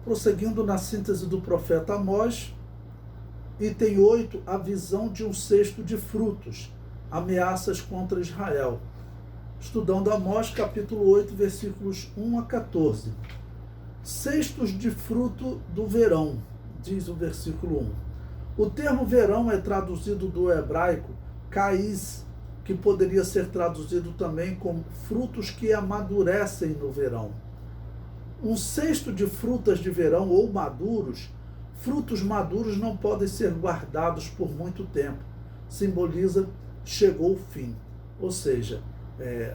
Prosseguindo na síntese do profeta Amós, item 8, a visão de um cesto de frutos, ameaças contra Israel. Estudando Amós, capítulo 8, versículos 1 a 14. Cestos de fruto do verão, diz o versículo 1. O termo verão é traduzido do hebraico caiz, que poderia ser traduzido também como frutos que amadurecem no verão. Um cesto de frutas de verão ou maduros, frutos maduros não podem ser guardados por muito tempo. Simboliza chegou o fim. Ou seja,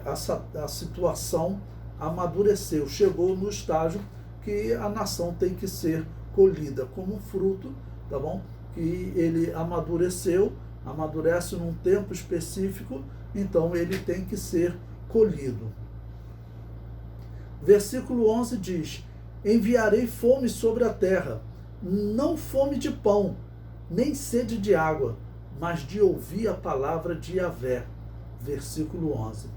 a situação amadureceu, chegou no estágio que a nação tem que ser colhida como um fruto, tá bom? Que ele amadureceu, amadurece num tempo específico, então ele tem que ser colhido. Versículo 11 diz: enviarei fome sobre a terra, não fome de pão, nem sede de água, mas de ouvir a palavra de Yahvé. Versículo 11.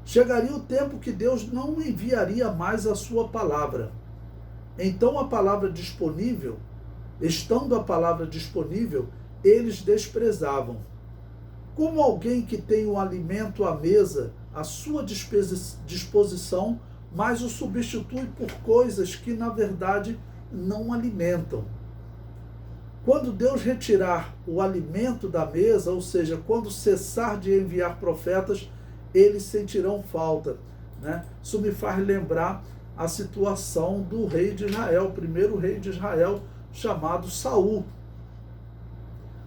Chegaria o tempo que Deus não enviaria mais a sua palavra. Então a palavra disponível, estando a palavra disponível, eles desprezavam. Como alguém que tem o alimento à mesa à sua disposição, mas o substitui por coisas que, na verdade, não alimentam. Quando Deus retirar o alimento da mesa, ou seja, quando cessar de enviar profetas, eles sentirão falta, né? Isso me faz lembrar a situação do rei de Israel, o primeiro rei de Israel, chamado Saul.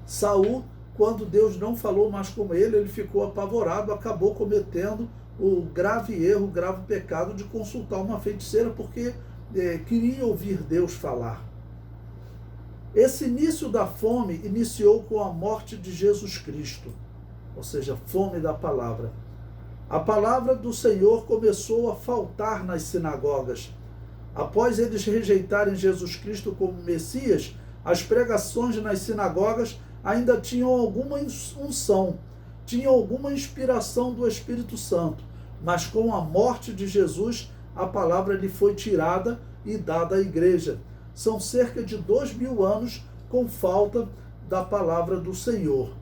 Saul, quando Deus não falou mais com ele, ele ficou apavorado, acabou cometendo o grave erro, o grave pecado de consultar uma feiticeira, porque queria ouvir Deus falar. Esse início da fome iniciou com a morte de Jesus Cristo, ou seja, fome da palavra. A palavra do Senhor começou a faltar nas sinagogas. Após eles rejeitarem Jesus Cristo como Messias, as pregações nas sinagogas ainda tinham alguma unção, tinham alguma inspiração do Espírito Santo, mas com a morte de Jesus, a palavra lhe foi tirada e dada à igreja. São cerca de 2000 anos com falta da palavra do Senhor.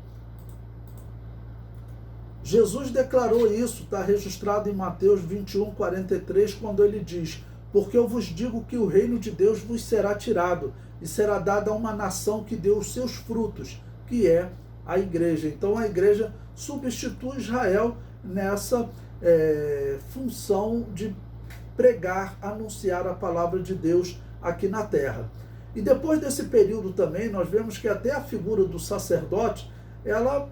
Jesus declarou isso, está registrado em Mateus 21, 43, quando ele diz: porque eu vos digo que o reino de Deus vos será tirado e será dado a uma nação que deu os seus frutos, que é a igreja. Então a igreja substitui Israel nessa função de pregar, anunciar a palavra de Deus aqui na terra. E depois desse período também, nós vemos que até a figura do sacerdote, ela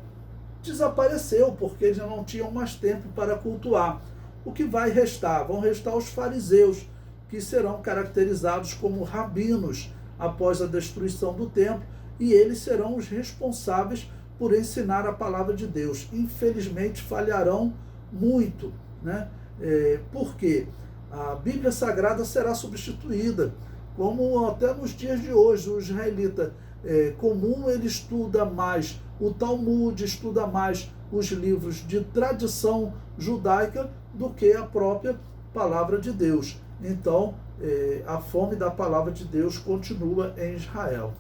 desapareceu, porque eles não tinham mais tempo para cultuar. O que vai restar? Vão restar os fariseus, que serão caracterizados como rabinos após a destruição do templo, e eles serão os responsáveis por ensinar a palavra de Deus. Infelizmente falharão muito, né? Porque a Bíblia Sagrada será substituída, como até nos dias de hoje o israelita comum, ele estuda mais o Talmud, estuda mais os livros de tradição judaica do que a própria palavra de Deus. Então, a fome da palavra de Deus continua em Israel.